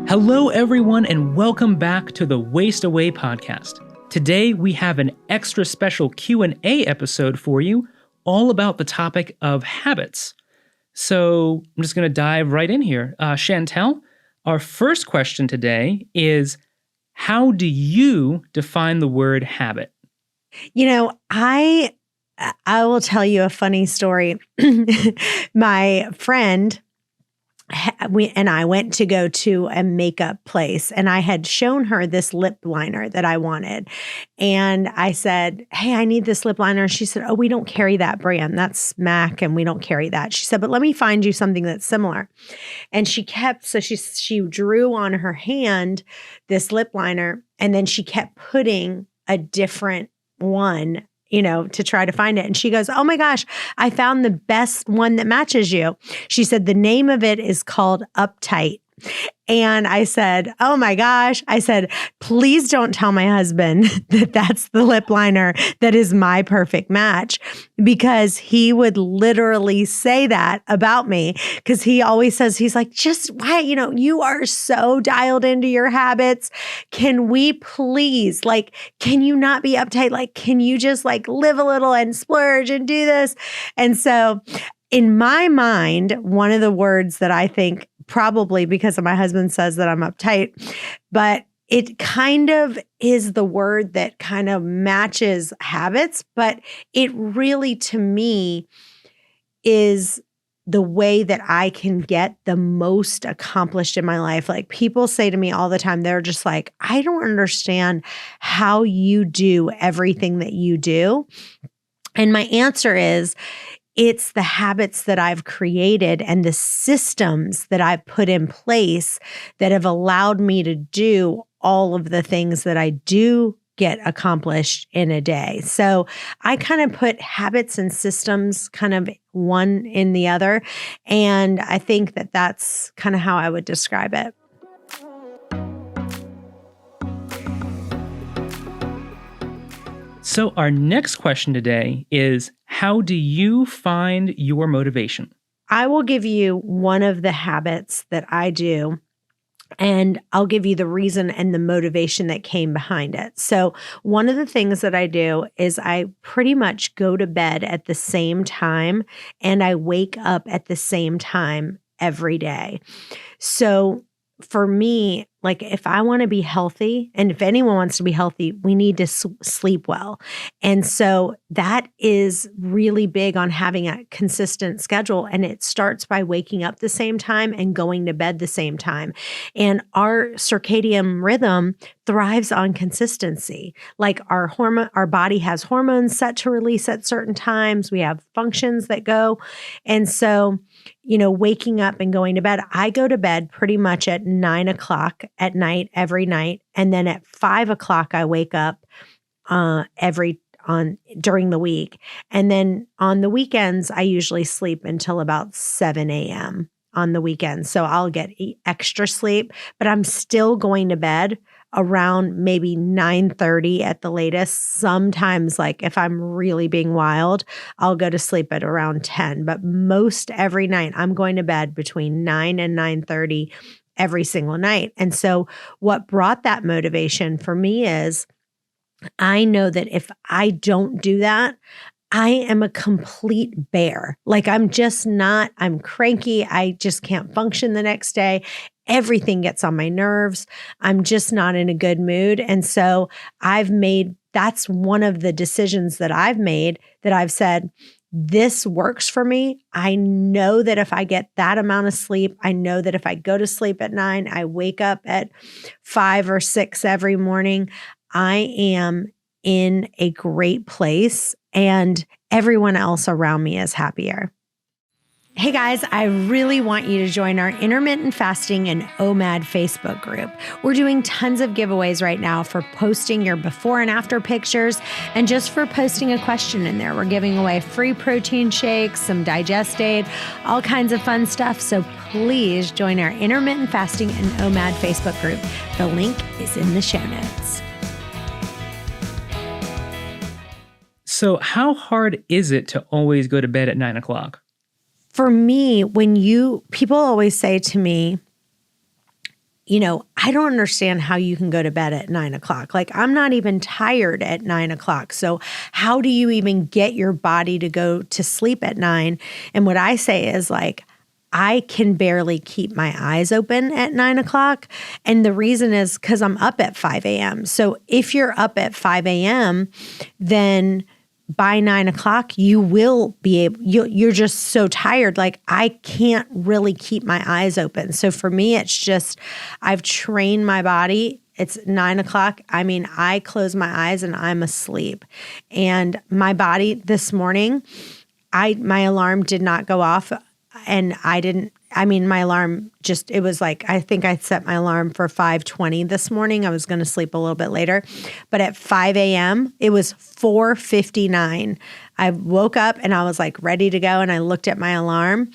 Hello, everyone, and welcome back to the Waste Away podcast. Today, we have an extra special Q&A episode for you, all about the topic of habits. So I'm just going to dive right in here. Chantel, our first question today is, how do you define the word habit? You know, I will tell you a funny story. My friend and I went to go to a makeup place, and I had shown her this lip liner that I wanted. And I said, "Hey, I need this lip liner." And she said, "Oh, we don't carry that brand. That's MAC, and we don't carry that." She said, "But let me find you something that's similar." And she drew on her hand this lip liner, and then she kept putting a different one, to try to find it. And she goes, "Oh my gosh, I found the best one that matches you." She said, "The name of it is called Uptight." And I said, "Oh my gosh." I said, "Please don't tell my husband that that's the lip liner that is my perfect match," because he would literally say that about me, because he always says, he's like, "Just why, you are so dialed into your habits. Can we please, can you not be uptight? Can you just live a little and splurge and do this?" And so in my mind, one of the words that I think, probably because my husband says that I'm uptight, but it kind of is the word that kind of matches habits, but it really, to me, is the way that I can get the most accomplished in my life. People say to me all the time, they're just like, "I don't understand how you do everything that you do." And my answer is, it's the habits that I've created and the systems that I've put in place that have allowed me to do all of the things that I do get accomplished in a day. So I kind of put habits and systems kind of one in the other. And I think that that's kind of how I would describe it. So our next question today is, how do you find your motivation? I will give you one of the habits that I do, and I'll give you the reason and the motivation that came behind it. So one of the things that I do is I pretty much go to bed at the same time and I wake up at the same time every day. So for me, if I want to be healthy, and if anyone wants to be healthy, we need to sleep well. And so that is really big on having a consistent schedule. And it starts by waking up the same time and going to bed the same time. And our circadian rhythm thrives on consistency. Our body has hormones set to release at certain times. We have functions that go. And so, waking up and going to bed, I go to bed pretty much at 9:00 at night, every night. And then at 5:00, I wake up during the week. And then on the weekends, I usually sleep until about 7 a.m. on the weekends. So I'll get extra sleep, but I'm still going to bed around maybe 9:30 at the latest. Sometimes, if I'm really being wild, I'll go to sleep at around 10. But most every night, I'm going to bed between 9 and 9:30 every single night. And so what brought that motivation for me is, I know that if I don't do that, I am a complete bear. I'm cranky. I just can't function the next day. Everything gets on my nerves. I'm just not in a good mood. And so that's one of the decisions that I've made, that I've said, this works for me. I know that if I get that amount of sleep, I know that if I go to sleep at 9, I wake up at 5 or 6 every morning, I am in a great place and everyone else around me is happier. Hey guys, I really want you to join our Intermittent Fasting and Omad Facebook group. We're doing tons of giveaways right now for posting your before and after pictures, and just for posting a question in there. We're giving away free protein shakes, some digest aid, all kinds of fun stuff. So please join our Intermittent Fasting and Omad Facebook group. The link is in the show notes. So how hard is it to always go to bed at 9:00? For me, people always say to me, I don't understand how you can go to bed at 9 o'clock. Like, I'm not even tired at 9 o'clock. So how do you even get your body to go to sleep at 9? And what I say is like, I can barely keep my eyes open at 9 o'clock. And the reason is because I'm up at 5 a.m. So if you're up at 5 a.m., then by 9 o'clock, you will be able, you're just so tired. Like, I can't really keep my eyes open. So for me, it's just, I've trained my body. It's 9 o'clock. I mean, I close my eyes and I'm asleep. And my body this morning, my alarm did not go off. And my alarm it was like, I think I set my alarm for 5:20 this morning. I was going to sleep a little bit later, but at 5 a.m., it was 4:59. I woke up and I was like ready to go. And I looked at my alarm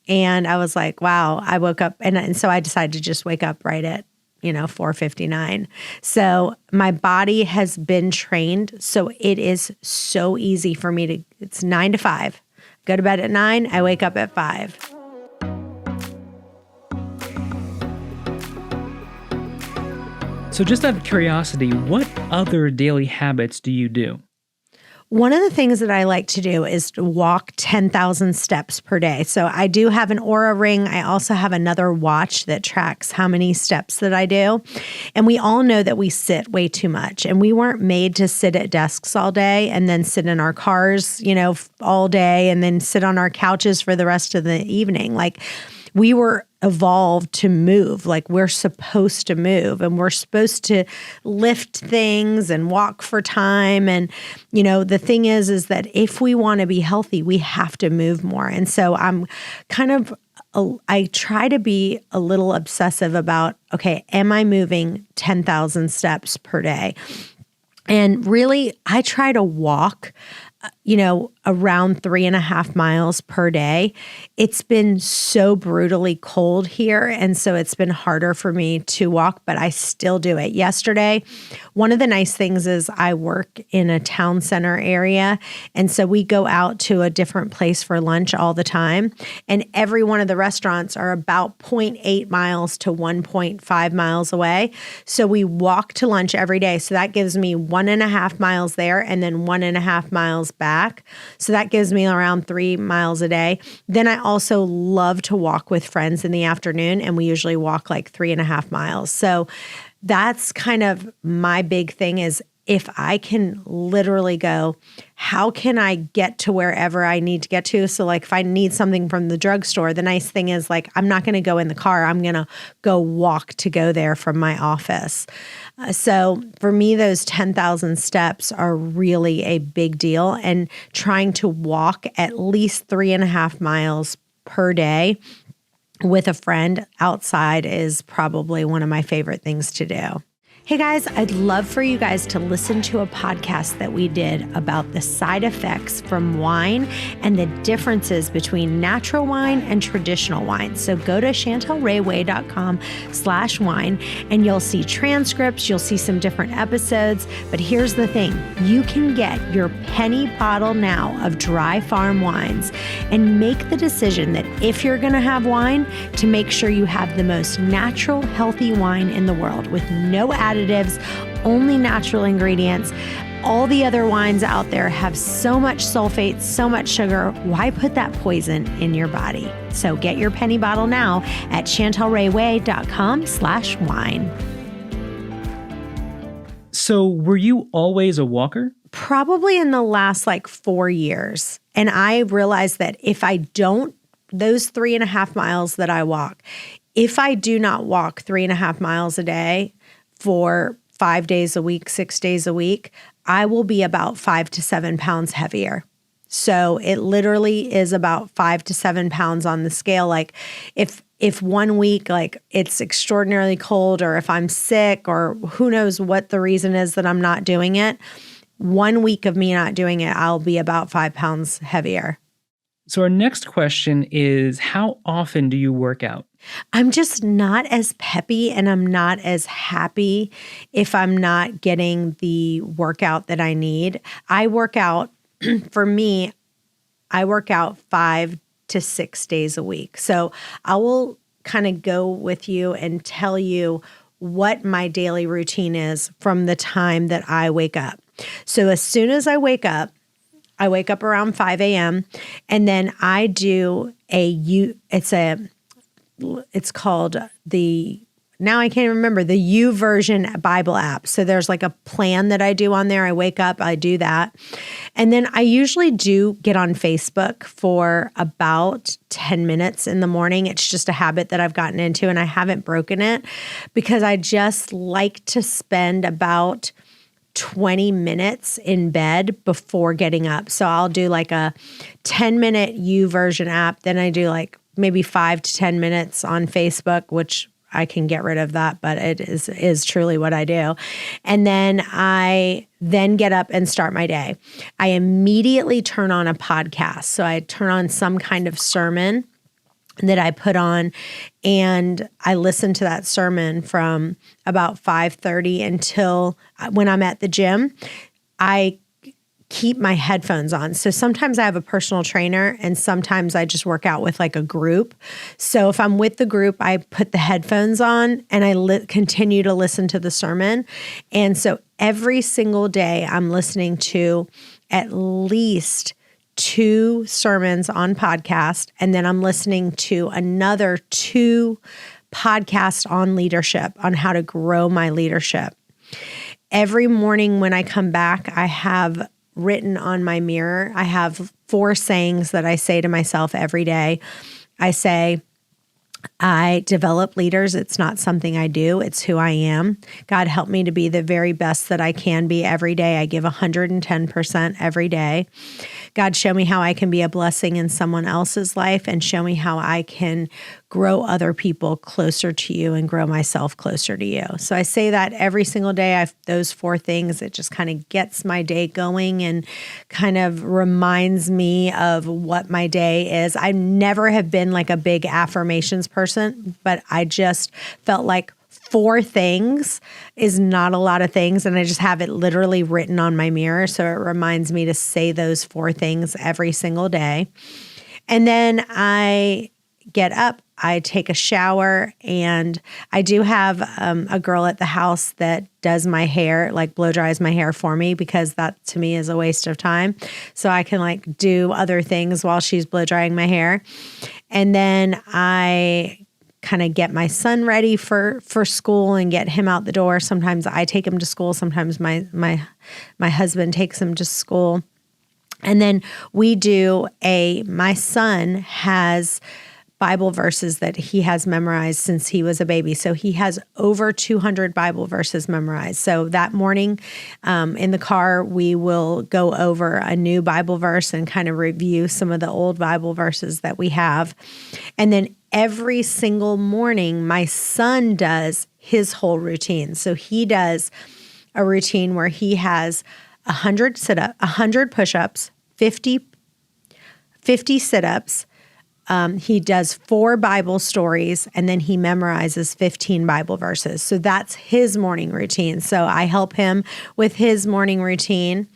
and I was like, wow, I woke up. And so I decided to just wake up right at 4:59. So my body has been trained. So it is so easy for me it's 9 to 5. Go to bed at 9, I wake up at 5. So just out of curiosity, what other daily habits do you do? One of the things that I like to do is to walk 10,000 steps per day. So I do have an Oura ring. I also have another watch that tracks how many steps that I do. And we all know that we sit way too much. And we weren't made to sit at desks all day and then sit in our cars, all day and then sit on our couches for the rest of the evening. Like, we were evolved to move. Like, we're supposed to move and we're supposed to lift things and walk for time. And, the thing is that if we want to be healthy, we have to move more. And so I try to be a little obsessive about, okay, am I moving 10,000 steps per day? And really, I try to walk around 3.5 miles per day. It's been so brutally cold here. And so it's been harder for me to walk, but I still do it. Yesterday, one of the nice things is I work in a town center area. And so we go out to a different place for lunch all the time. And every one of the restaurants are about 0.8 miles to 1.5 miles away. So we walk to lunch every day. So that gives me 1.5 miles there and then 1.5 miles back. So that gives me around 3 miles a day. Then I also love to walk with friends in the afternoon, and we usually walk like 3.5 miles. So that's kind of my big thing is if I can literally go, how can I get to wherever I need to get to? So like if I need something from the drugstore, the nice thing is like, I'm not going to go in the car. I'm going to go walk to go there from my office. So for me, those 10,000 steps are really a big deal, and trying to walk at least 3.5 miles per day with a friend outside is probably one of my favorite things to do. Hey guys, I'd love for you guys to listen to a podcast that we did about the side effects from wine and the differences between natural wine and traditional wine. So go to chantelrayway.com/wine and you'll see transcripts, you'll see some different episodes. But here's the thing, you can get your penny bottle now of dry farm wines and make the decision that if you're going to have wine, to make sure you have the most natural, healthy wine in the world with no additives, only natural ingredients. All the other wines out there have so much sulfate, so much sugar. Why put that poison in your body? So get your penny bottle now at chantelrayway.com/wine. So were you always a walker? Probably in the last 4 years. And I realized that if I don't, those 3.5 miles that I walk, if I do not walk 3.5 miles a day, for 5 days a week, 6 days a week, I will be about 5 to 7 pounds heavier. So it literally is about 5 to 7 pounds on the scale. Like if 1 week, it's extraordinarily cold, or if I'm sick, or who knows what the reason is that I'm not doing it, 1 week of me not doing it, I'll be about 5 pounds heavier. So our next question is, how often do you work out? I'm just not as peppy and I'm not as happy if I'm not getting the workout that I need. I work out, for me, I work out 5 to 6 days a week. So I will kind of go with you and tell you what my daily routine is from the time that I wake up. So as soon as I wake up around 5 a.m. and then I do it's called now I can't remember, the YouVersion Bible app. So there's like a plan that I do on there. I wake up, I do that. And then I usually do get on Facebook for about 10 minutes in the morning. It's just a habit that I've gotten into and I haven't broken it because I just like to spend about 20 minutes in bed before getting up. So I'll do like a 10-minute YouVersion app. Then I do like maybe 5 to 10 minutes on Facebook, which I can get rid of that, but it is truly what I do. And then I get up and start my day. I immediately turn on a podcast. So I turn on some kind of sermon that I put on and I listen to that sermon from about 5:30 until when I'm at the gym. I keep my headphones on. So sometimes I have a personal trainer and sometimes I just work out with like a group. So if I'm with the group, I put the headphones on and I continue to listen to the sermon. And so every single day I'm listening to at least 2 sermons on podcast, and then I'm listening to another 2 podcasts on leadership, on how to grow my leadership. Every morning when I come back, I have written on my mirror, I have 4 sayings that I say to myself every day. I say, I develop leaders. It's not something I do. It's who I am. God, help me to be the very best that I can be every day. I give 110% every day. God, show me how I can be a blessing in someone else's life and show me how I can grow other people closer to you and grow myself closer to you. So I say that every single day. Those 4 things, it just kind of gets my day going and kind of reminds me of what my day is. I never have been like a big affirmations person, but I just felt like 4 things is not a lot of things. And I just have it literally written on my mirror. So it reminds me to say those 4 things every single day. And then I get up, I take a shower, and I do have a girl at the house that does my hair, like blow dries my hair for me, because that to me is a waste of time. So I can like do other things while she's blow drying my hair. And then I kind of get my son ready for school and get him out the door. Sometimes I take him to school. Sometimes my husband takes him to school. And then my son has Bible verses that he has memorized since he was a baby. So he has over 200 Bible verses memorized. So that morning in the car, we will go over a new Bible verse and kind of review some of the old Bible verses that we have. And then every single morning, my son does his whole routine. So he does a routine where he has 100 push-ups, 50 sit-ups. He does 4 Bible stories, and then he memorizes 15 Bible verses. So that's his morning routine. So I help him with his morning routine.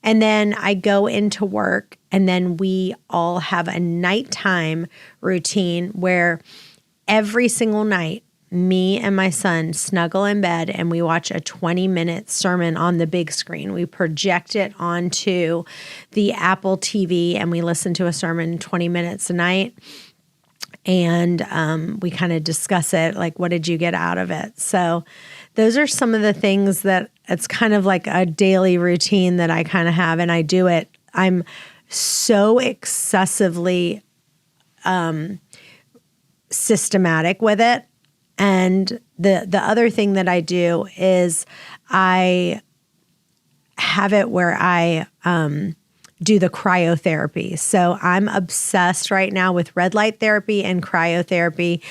And then I go into work, and then we all have a nighttime routine where every single night, me and my son snuggle in bed and we watch a 20-minute sermon on the big screen. We project it onto the Apple TV and we listen to a sermon 20 minutes a night. And we kind of discuss it, like, what did you get out of it? So those are some of the things that it's kind of like a daily routine that I kind of have, and I do it. I'm so excessively systematic with it. And the other thing that I do is I have it where I do the cryotherapy. So I'm obsessed right now with red light therapy and cryotherapy.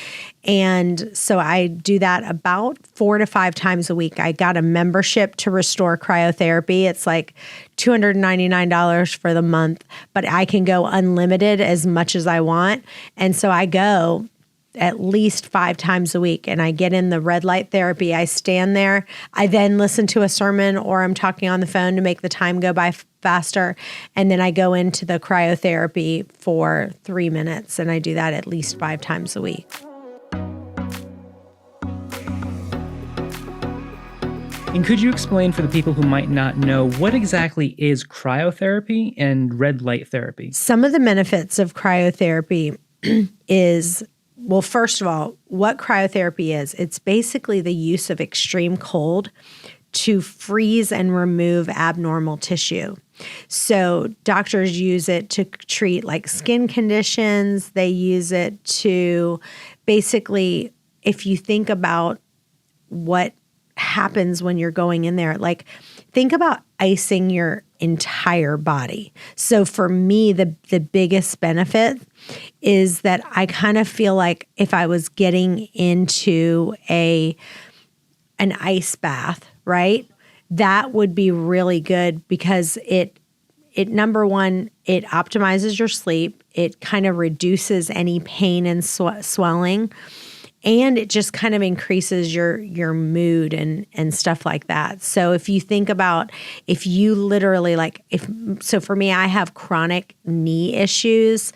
And so I do that about 4 to 5 times a week. I got a membership to Restore Cryotherapy. It's like $299 for the month, but I can go unlimited as much as I want. And so I go at least 5 times a week. And I get in the red light therapy. I stand there. I then listen to a sermon or I'm talking on the phone to make the time go by faster. And then I go into the cryotherapy for 3 minutes. And I do that at least 5 times a week. And could you explain for the people who might not know what exactly is cryotherapy and red light therapy? Some of the benefits of cryotherapy is, well, first of all, what cryotherapy is, it's basically the use of extreme cold to freeze and remove abnormal tissue. So doctors use it to treat like skin conditions. They use it to basically, if you think about what happens when you're going in there, like think about icing your entire body. So for me, the biggest benefit is that I kind of feel like if I was getting into an ice bath, right? That would be really good because it number one, it optimizes your sleep. It kind of reduces any pain and swelling. And it just kind of increases your mood and stuff like that. So if you think about, if you literally so for me, I have chronic knee issues.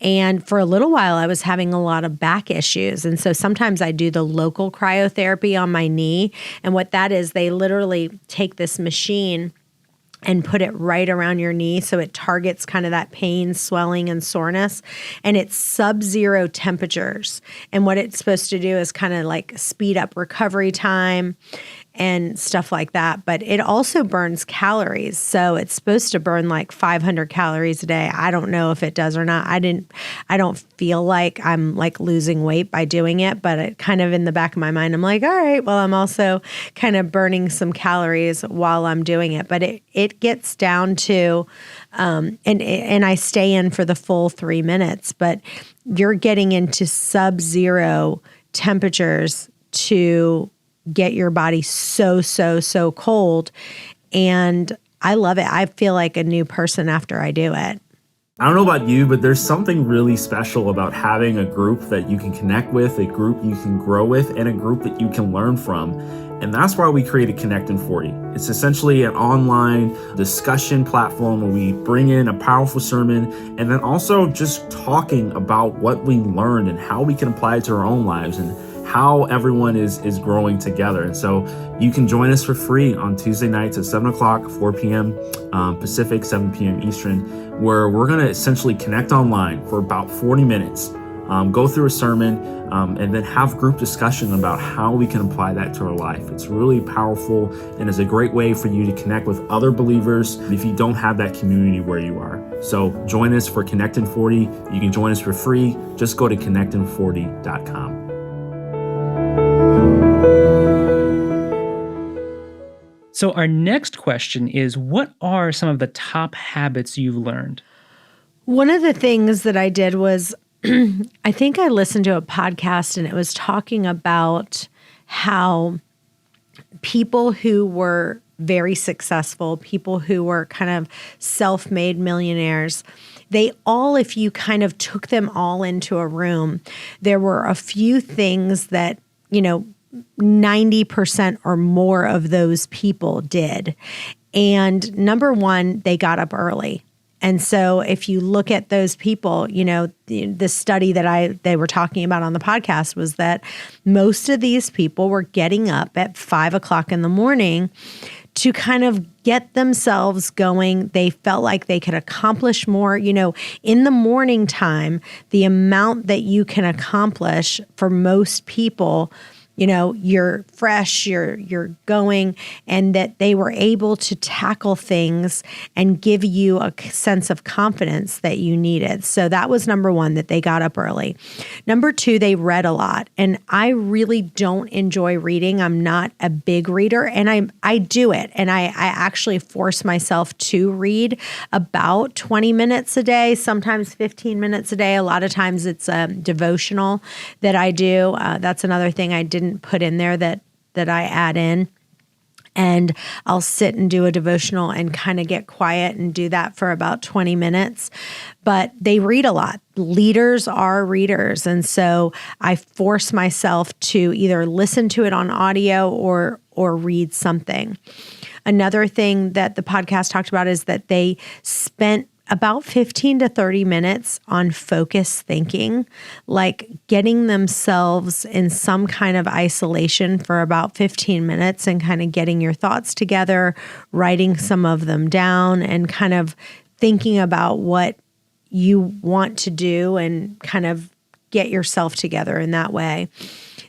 And for a little while, I was having a lot of back issues. And so sometimes I do the local cryotherapy on my knee. And what that is, they literally take this machine and put it right around your knee so it targets kind of that pain, swelling, and soreness. And it's sub-zero temperatures. And what it's supposed to do is kind of like speed up recovery time and stuff like that. But it also burns calories. So it's supposed to burn like 500 calories a day. I don't know if it does or not. I don't feel like I'm like losing weight by doing it, but it kind of in the back of my mind, I'm like, all right, well, I'm also kind of burning some calories while I'm doing it. But it gets down to, and I stay in for the full 3 minutes, but you're getting into sub-zero temperatures to get your body so cold. And I love it. I feel like a new person after I do it. I don't know about you, but there's something really special about having a group that you can connect with, a group you can grow with, and a group that you can learn from. And that's why we created ConnectIn40. It's essentially an online discussion platform where we bring in a powerful sermon and then also just talking about what we learned and how we can apply it to our own lives and how everyone is growing together. And so you can join us for free on Tuesday nights at 7 o'clock, 4 p.m. Pacific, 7 p.m. Eastern, where we're going to essentially connect online for about 40 minutes, go through a sermon, and then have group discussion about how we can apply that to our life. It's really powerful and is a great way for you to connect with other believers if you don't have that community where you are. So join us for ConnectIn40. You can join us for free. Just go to ConnectIn40.com. So our next question is, what are some of the top habits you've learned? One of the things that I did was, I think I listened to a podcast and it was talking about how people who were very successful, people who were kind of self-made millionaires, they all, if you kind of took them all into a room, there were a few things that, 90% or more of those people did. And number one, they got up early. And so if you look at those people, the study that they were talking about on the podcast was that most of these people were getting up at 5 o'clock in the morning to kind of get themselves going. They felt like they could accomplish more. In the morning time, the amount that you can accomplish for most people, you're fresh, you're going, and that they were able to tackle things and give you a sense of confidence that you needed. So that was number one, that they got up early. Number two, they read a lot. And I really don't enjoy reading. I'm not a big reader, and I do it. And I actually force myself to read about 20 minutes a day, sometimes 15 minutes a day. A lot of times it's a devotional that I do. That's another thing I didn't put in there that I add in. And I'll sit and do a devotional and kind of get quiet and do that for about 20 minutes. But they read a lot. Leaders are readers. And so I force myself to either listen to it on audio or read something. Another thing that the podcast talked about is that they spent about 15 to 30 minutes on focused thinking, like getting themselves in some kind of isolation for about 15 minutes and kind of getting your thoughts together, writing some of them down, and kind of thinking about what you want to do and kind of get yourself together in that way.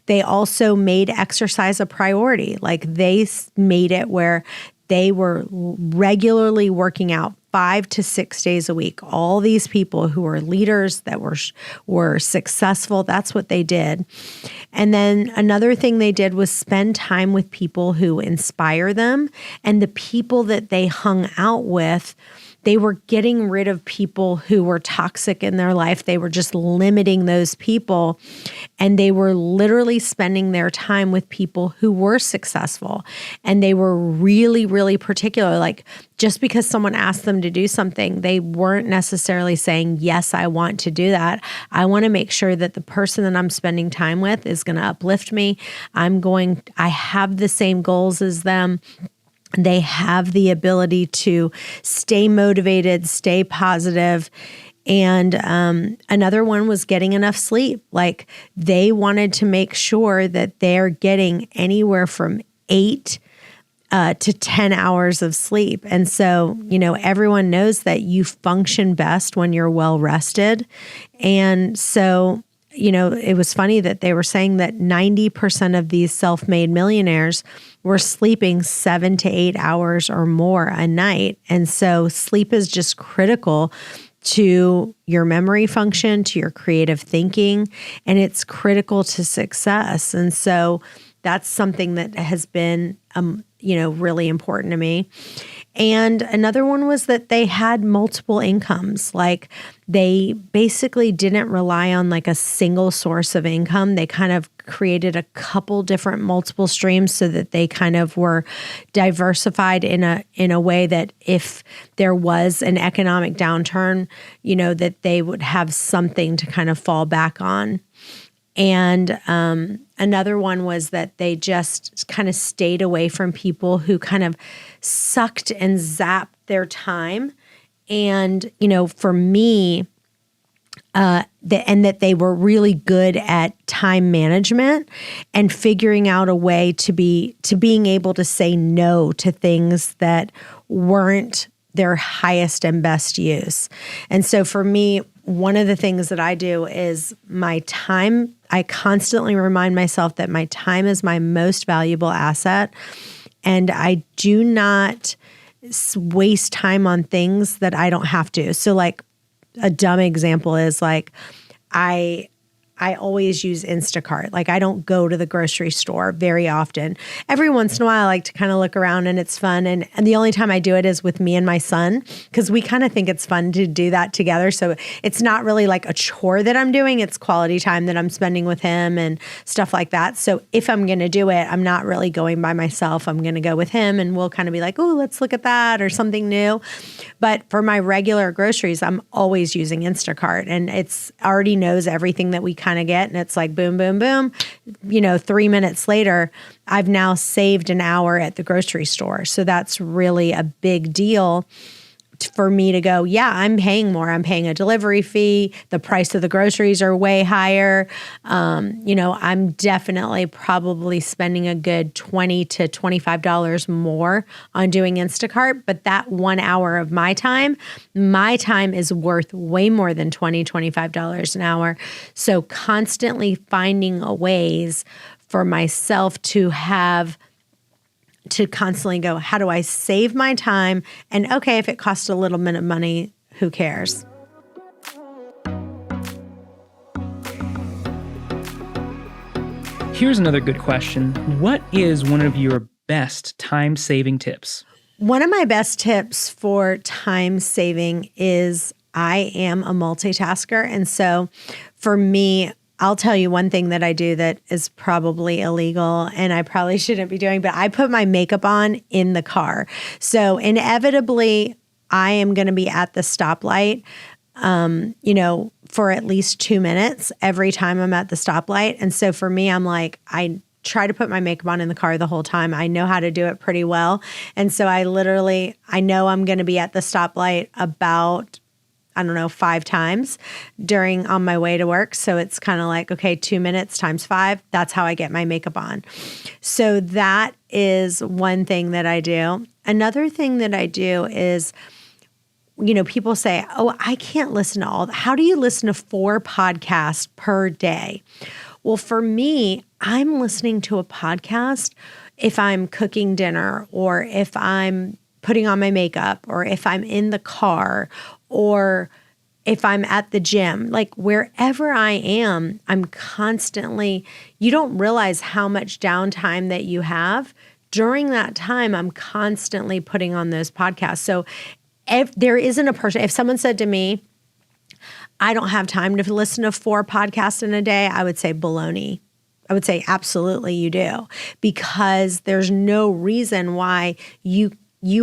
They also made exercise a priority. Like they made it where they were regularly working out 5 to 6 days a week. All these people who were leaders that were successful, that's what they did. And then another thing they did was spend time with people who inspire them. And the people that they hung out with, they were getting rid of people who were toxic in their life. They were just limiting those people. And they were literally spending their time with people who were successful. And they were really, really particular. Like just because someone asked them to do something, they weren't necessarily saying, yes, I want to do that. I want to make sure that the person that I'm spending time with is going to uplift me. I have the same goals as them. They have the ability to stay motivated, stay positive. And another one was getting enough sleep. Like they wanted to make sure that they're getting anywhere from 8 to 10 hours of sleep. And so, everyone knows that you function best when you're well rested. And so, it was funny that they were saying that 90% of these self-made millionaires were sleeping 7 to 8 hours or more a night. And so sleep is just critical to your memory function, to your creative thinking, and it's critical to success. And so that's something that has been, really important to me. And another one was that they had multiple incomes. Like they basically didn't rely on like a single source of income. They kind of created a couple different multiple streams so that they kind of were diversified in a way that if there was an economic downturn, that they would have something to kind of fall back on. And another one was that they just kind of stayed away from people who kind of sucked and zapped their time. And, for me, and that they were really good at time management and figuring out a way to being able to say no to things that weren't their highest and best use. And so for me, one of the things that I do is my time. I constantly remind myself that my time is my most valuable asset. And I do not waste time on things that I don't have to. So like a dumb example is like, I always use Instacart. Like I don't go to the grocery store very often. Every once in a while, I like to kind of look around and it's fun. And the only time I do it is with me and my son, because we kind of think it's fun to do that together. So it's not really like a chore that I'm doing. It's quality time that I'm spending with him and stuff like that. So if I'm going to do it, I'm not really going by myself. I'm going to go with him and we'll kind of be like, oh, let's look at that or something new. But for my regular groceries, I'm always using Instacart and it's already knows everything that we kind of get. And it's like, boom, boom, boom. 3 minutes later, I've now saved an hour at the grocery store. So that's really a big deal for me to go, yeah, I'm paying more. I'm paying a delivery fee. The price of the groceries are way higher. I'm definitely probably spending a good $20 to $25 more on doing Instacart. But that 1 hour of my time is worth way more than $20, $25 an hour. So constantly finding ways for myself to constantly go, how do I save my time? And okay, if it costs a little bit of money, who cares? Here's another good question. What is one of your best time-saving tips? One of my best tips for time saving is I am a multitasker. And so for me, I'll tell you one thing that I do that is probably illegal and I probably shouldn't be doing, but I put my makeup on in the car. So inevitably, I am going to be at the stoplight, for at least 2 minutes every time I'm at the stoplight. And so for me, I'm like, I try to put my makeup on in the car the whole time. I know how to do it pretty well. And so I know I'm going to be at the stoplight about I don't know, 5 times on my way to work. So it's kind of like, okay, 2 minutes times 5. That's how I get my makeup on. So that is one thing that I do. Another thing that I do is, people say, oh, I can't listen to all. How do you listen to 4 podcasts per day? Well, for me, I'm listening to a podcast if I'm cooking dinner, or if I'm putting on my makeup, or if I'm in the car, or if I'm at the gym. Like wherever I am, I'm constantly, you don't realize how much downtime that you have. During that time, I'm constantly putting on those podcasts. So if there isn't a person, if someone said to me, I don't have time to listen to 4 podcasts in a day, I would say baloney. I would say absolutely you do, because there's no reason why you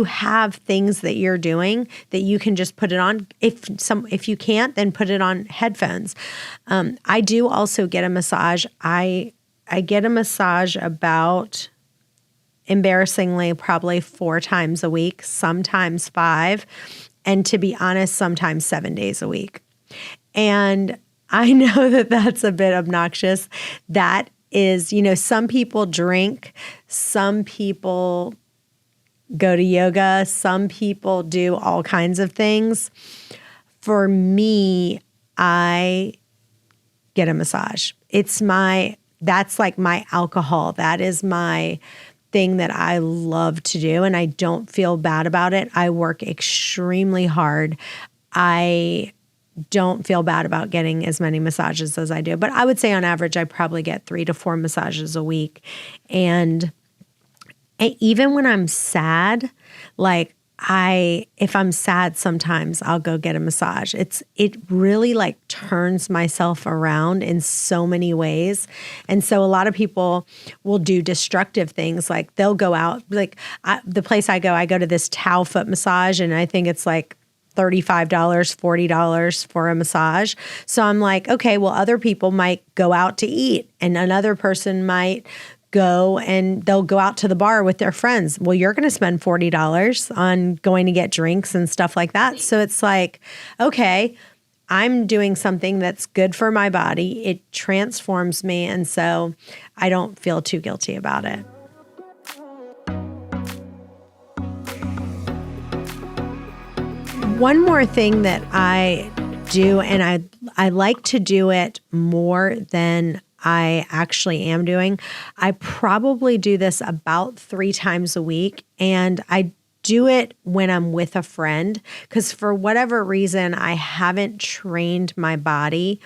have things that you're doing that you can just put it on. If you can't, then put it on headphones. I do also get a massage. I get a massage about, embarrassingly, probably 4 times a week, sometimes 5, and to be honest, sometimes 7 days a week. And I know that that's a bit obnoxious. That is, some people drink, some people go to yoga, some people do all kinds of things. For me, I get a massage. That's like my alcohol. That is my thing that I love to do, and I don't feel bad about it. I work extremely hard. I don't feel bad about getting as many massages as I do, but I would say on average, I probably get 3 to 4 massages a week. And even when I'm sad, if I'm sad, sometimes I'll go get a massage. It really turns myself around in so many ways. And so a lot of people will do destructive things. Like they'll go out, the place I go to this Tao foot massage, and I think it's like $35, $40 for a massage. So I'm like, okay, well, other people might go out to eat, and another person might go and they'll go out to the bar with their friends. Well, you're going to spend $40 on going to get drinks and stuff like that. So it's like, okay, I'm doing something that's good for my body. It transforms me. And so I don't feel too guilty about it. One more thing that I do, and I like to do it more than I actually am doing. I probably do this about 3 times a week, and I do it when I'm with a friend, because for whatever reason, I haven't trained my body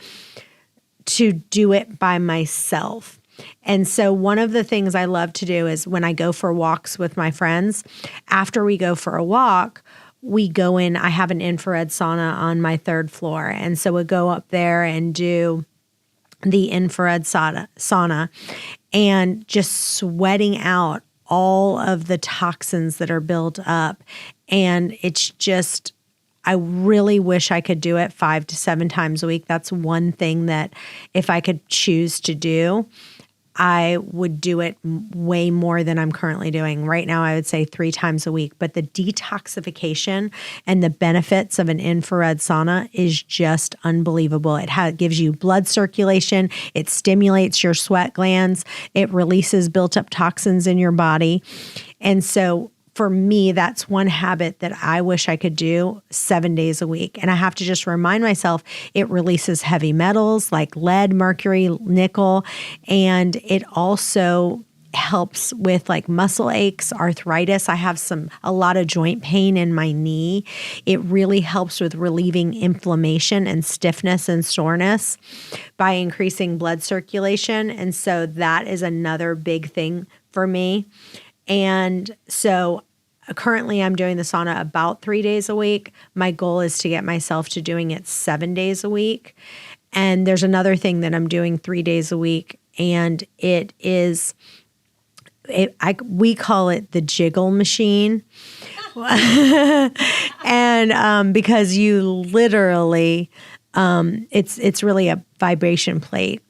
to do it by myself. And so one of the things I love to do is when I go for walks with my friends, after we go for a walk, we go in. I have an infrared sauna on my 3rd floor. And so we go up there and do the infrared sauna and just sweating out all of the toxins that are built up. And it's just, I really wish I could do it 5 to 7 times a week. That's one thing that if I could choose to do, I would do it way more than I'm currently doing. Right now, I would say 3 times a week. But the detoxification and the benefits of an infrared sauna is just unbelievable. It gives you blood circulation. It stimulates your sweat glands. It releases built-up toxins in your body. And so for me, that's one habit that I wish I could do 7 days a week. And I have to just remind myself it releases heavy metals like lead, mercury, nickel, and it also helps with muscle aches, arthritis. I have a lot of joint pain in my knee. It really helps with relieving inflammation and stiffness and soreness by increasing blood circulation. And so that is another big thing for me. And so currently I'm doing the sauna about 3 days a week. My goal is to get myself to doing it 7 days a week. And there's another thing that I'm doing 3 days a week, and it is, we call it the Jiggle Machine. And because you literally, it's really a vibration plate.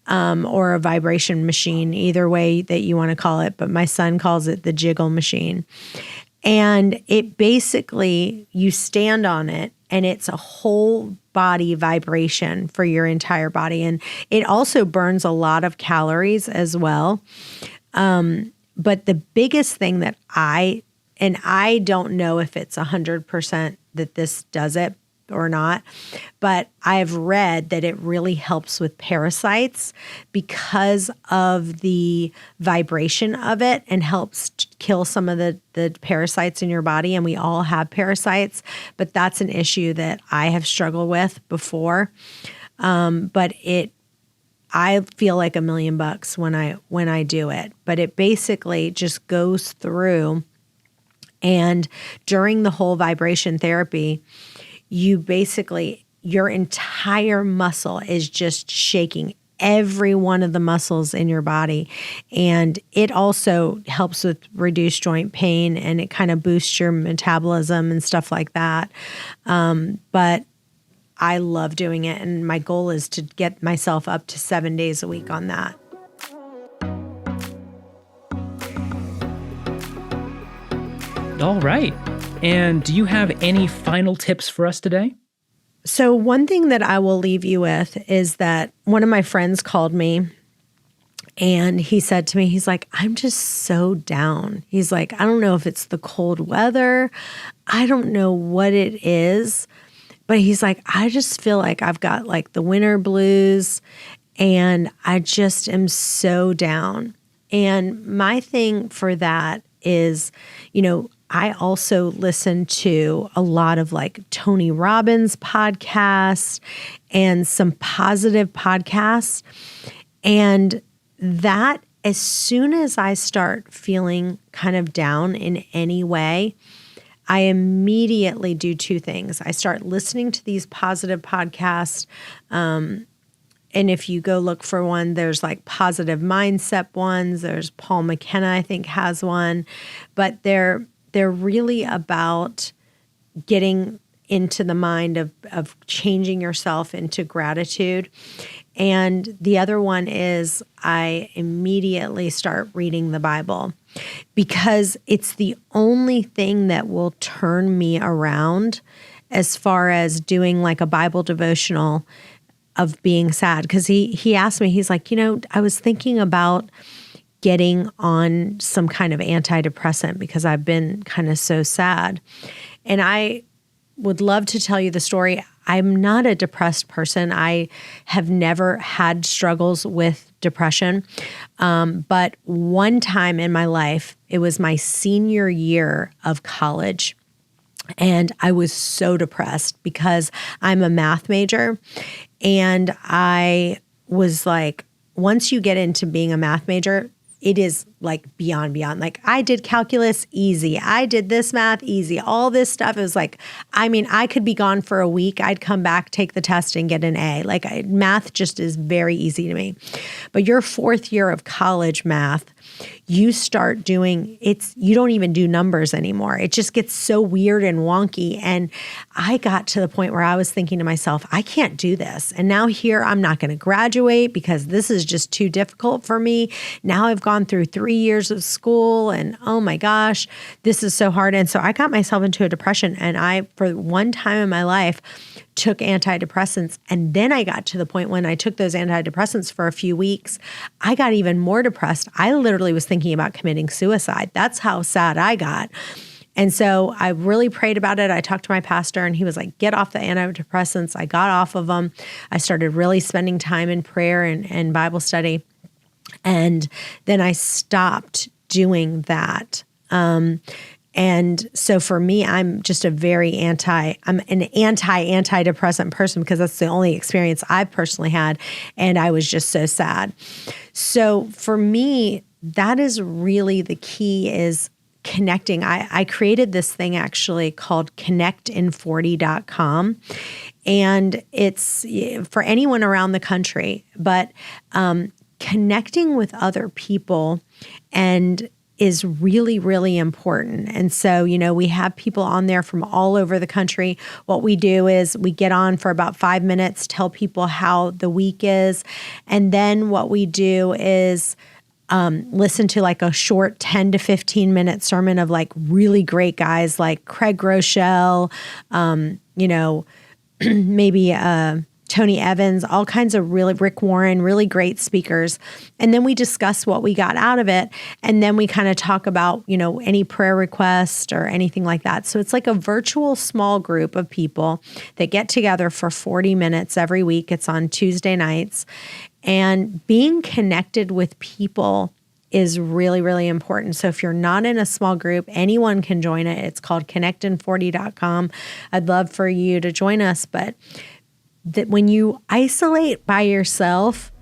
Or a vibration machine, either way that you want to call it. But my son calls it the Jiggle Machine. And it basically, you stand on it and it's a whole body vibration for your entire body. And it also burns a lot of calories as well. But the biggest thing that I don't know if it's 100% that this does it or not, but I've read that it really helps with parasites because of the vibration of it, and helps kill some of the parasites in your body. And we all have parasites, but that's an issue that I have struggled with before. But I feel like $1 million when I do it, but it basically just goes through, and during the whole vibration therapy, your entire muscle is just shaking, every one of the muscles in your body. And it also helps with reduced joint pain, and it kind of boosts your metabolism and stuff like that. But I love doing it. And my goal is to get myself up to 7 days a week on that. All right. And do you have any final tips for us today? So one thing that I will leave you with is that one of my friends called me, and he said to me, he's like, I'm just so down. He's like, I don't know if it's the cold weather. I don't know what it is. But he's like, I just feel like I've got like the winter blues, and I just am so down. And my thing for that is, I also listen to a lot of like Tony Robbins podcasts and some positive podcasts. And that, as soon as I start feeling kind of down in any way, I immediately do two things. I start listening to these positive podcasts. And if you go look for one, there's like positive mindset ones. There's Paul McKenna, I think, has one. But they're really about getting into the mind of changing yourself into gratitude. And the other one is I immediately start reading the Bible, because it's the only thing that will turn me around as far as doing like a Bible devotional of being sad. Because he asked me, he's like, I was thinking about getting on some kind of antidepressant because I've been kind of so sad. And I would love to tell you the story. I'm not a depressed person. I have never had struggles with depression. But one time in my life, it was my senior year of college, and I was so depressed because I'm a math major. And I was like, once you get into being a math major, it is like beyond. Like I did calculus easy. I did this math easy. All this stuff is like, I could be gone for a week. I'd come back, take the test, and get an A. Math just is very easy to me. But your fourth year of college math, you start doing you don't even do numbers anymore. It just gets so weird and wonky. And I got to the point where I was thinking to myself, I can't do this. And now here I'm not going to graduate because this is just too difficult for me. Now I've gone through 3 years of school, and oh my gosh, this is so hard. And so I got myself into a depression, and I, for one time in my life, took antidepressants. And then I got to the point when I took those antidepressants for a few weeks, I got even more depressed. I literally was thinking about committing suicide. That's how sad I got. And so I really prayed about it. I talked to my pastor, and he was like, get off the antidepressants. I got off of them. I started really spending time in prayer and Bible study. And then I stopped doing that. And so for me, I'm just I'm an anti-antidepressant person, because that's the only experience I've personally had. And I was just so sad. So for me, that is really the key, is connecting. I created this thing actually called ConnectIn40.com. And it's for anyone around the country, but connecting with other people and is really, really important. And so, we have people on there from all over the country. What we do is we get on for about 5 minutes, tell people how the week is. And then what we do is listen to like a short 10 to 15 minute sermon of like really great guys like Craig Rochelle, maybe Tony Evans, all kinds of Rick Warren, really great speakers. And then we discuss what we got out of it. And then we kind of talk about, any prayer request or anything like that. So it's like a virtual small group of people that get together for 40 minutes every week. It's on Tuesday nights. And being connected with people is really, really important. So if you're not in a small group, anyone can join it. It's called ConnectIn40.com. I'd love for you to join us. But that when you isolate by yourself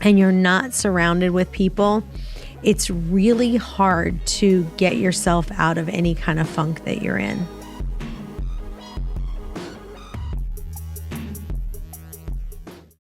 and you're not surrounded with people, it's really hard to get yourself out of any kind of funk that you're in.